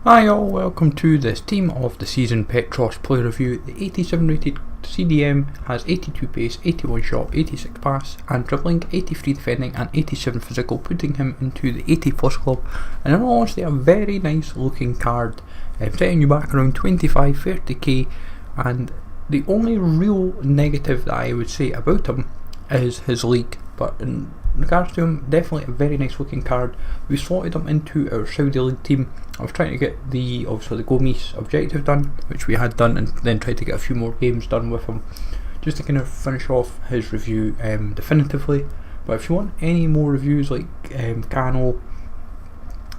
Hi all, welcome to this Team of the Season Petros Player Review. The 87 rated CDM has 82 pace, 81 shot, 86 pass and dribbling, 83 defending and 87 physical, putting him into the 80 plus club. And in all honesty, a very nice looking card, setting you back around 25-30k. And the only real negative that I would say about him is his league, but in regards to him, definitely a very nice looking card. We slotted him into our Saudi League team. I was trying to get the Gomis objective done, which we had done, and then tried to get a few more games done with him, just to kind of finish off his review definitively. But if you want any more reviews like Cano,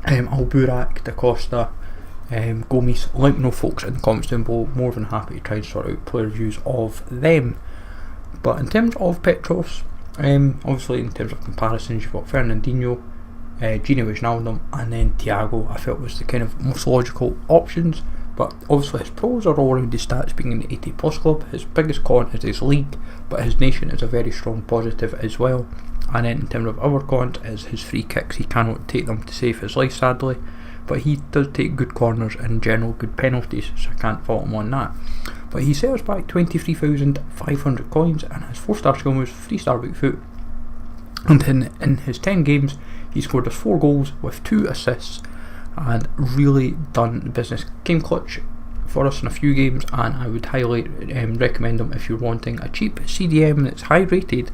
Alburak, Da Costa, Gomis, let me know folks in the comments down below. More than happy to try and sort out player reviews of them. But in terms of Petros, obviously in terms of comparisons, you've got Fernandinho, Gino Wijnaldum and then Thiago. I felt was the kind of most logical options, but obviously his pros are all around his stats being in the 80 plus club. His biggest con is his league, but his nation is a very strong positive as well. And then in terms of other cons is his free kicks. He cannot take them to save his life sadly, but he does take good corners and in general good penalties, so I can't fault him on that. But he sells back 23,500 coins and has 4-star skill moves, 3-star weak foot, and in his 10 games he scored us 4 goals with 2 assists and really done the business. Came clutch for us in a few games, and I would highly recommend him if you're wanting a cheap CDM that's high rated,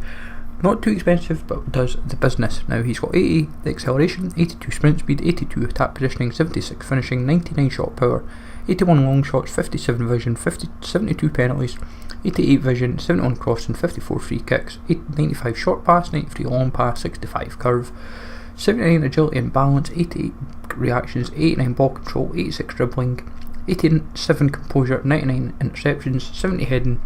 not too expensive but does the business. Now he's got 80 acceleration, 82 sprint speed, 82 attack positioning, 76 finishing, 99 shot power, 81 long shots, 57 vision, 72 penalties, 88 vision, 71 crossing, 54 free kicks, 95 short pass, 93 long pass, 65 curve, 79 agility and balance, 88 reactions, 89 ball control, 86 dribbling, 87 composure, 99 interceptions, 70 heading,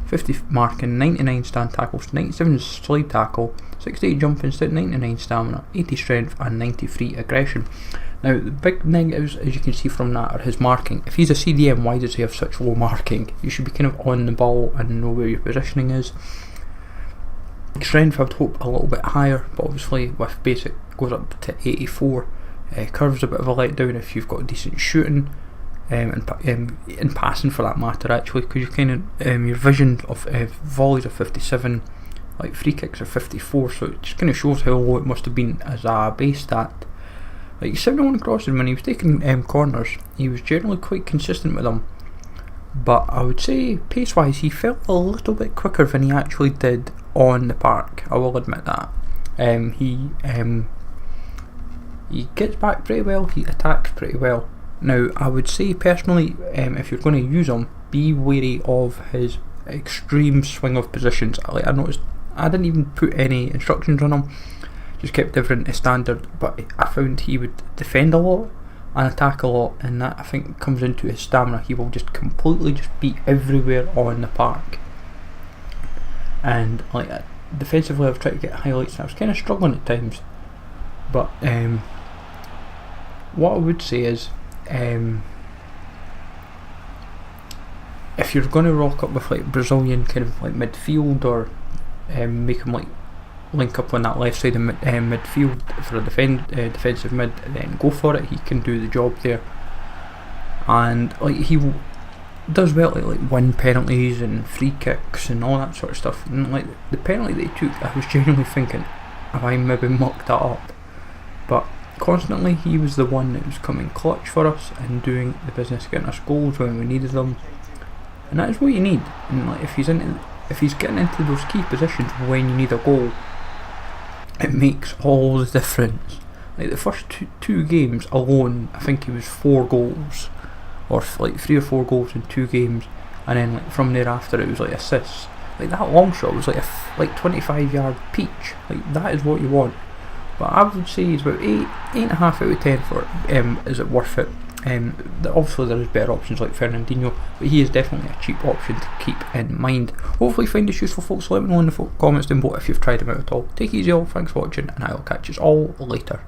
50 marking, 99 stand tackles, 97 slide tackle, 68 jumping, 99 stamina, 80 strength and 93 aggression. Now the big negatives, as you can see from that, are his marking. If he's a CDM, why does he have such low marking? You should be kind of on the ball and know where your positioning is. Strength I would hope a little bit higher, but obviously with basic goes up to 84. Curve's a bit of a letdown if you've got decent shooting, and passing for that matter actually, because you kind of your vision of volleys are 57, like free kicks are 54, so it just kind of shows how low it must have been as a base stat. Like 71 crossing, when he was taking corners, he was generally quite consistent with them, but I would say pace wise he felt a little bit quicker than he actually did on the park. I will admit that. He gets back pretty well, he attacks pretty well. Now I would say personally, if you're going to use him, be wary of his extreme swing of positions. Like I noticed, I didn't even put any instructions on him, just kept everything as standard, but I found he would defend a lot and attack a lot, and that I think comes into his stamina. He will just completely just be everywhere on the park. And like defensively I've tried to get highlights and I was kind of struggling at times, but what I would say is, if you're going to rock up with like Brazilian kind of like midfield, or make him like link up on that left side of midfield for a defensive mid, then go for it. He can do the job there, and like he does well like win penalties and free kicks and all that sort of stuff. And like the penalty that he took, I was genuinely thinking, have I maybe mucked that up? But constantly he was the one that was coming clutch for us and doing the business, getting us goals when we needed them, and that is what you need. And like if he's getting into those key positions when you need a goal, it makes all the difference. Like the first two games alone, I think he was 4 goals, or like 3 or 4 goals in 2 games, and then like from thereafter it was like assists. Like that long shot was like a 25-yard peach. Like that is what you want. But I would say he's about 8.5 out of 10 for is it worth it? Obviously there is better options like Fernandinho, but he is definitely a cheap option to keep in mind. Hopefully you find this useful folks. Let me know in the comments down below if you've tried him out at all. Take it easy all, thanks for watching, and I will catch you all later.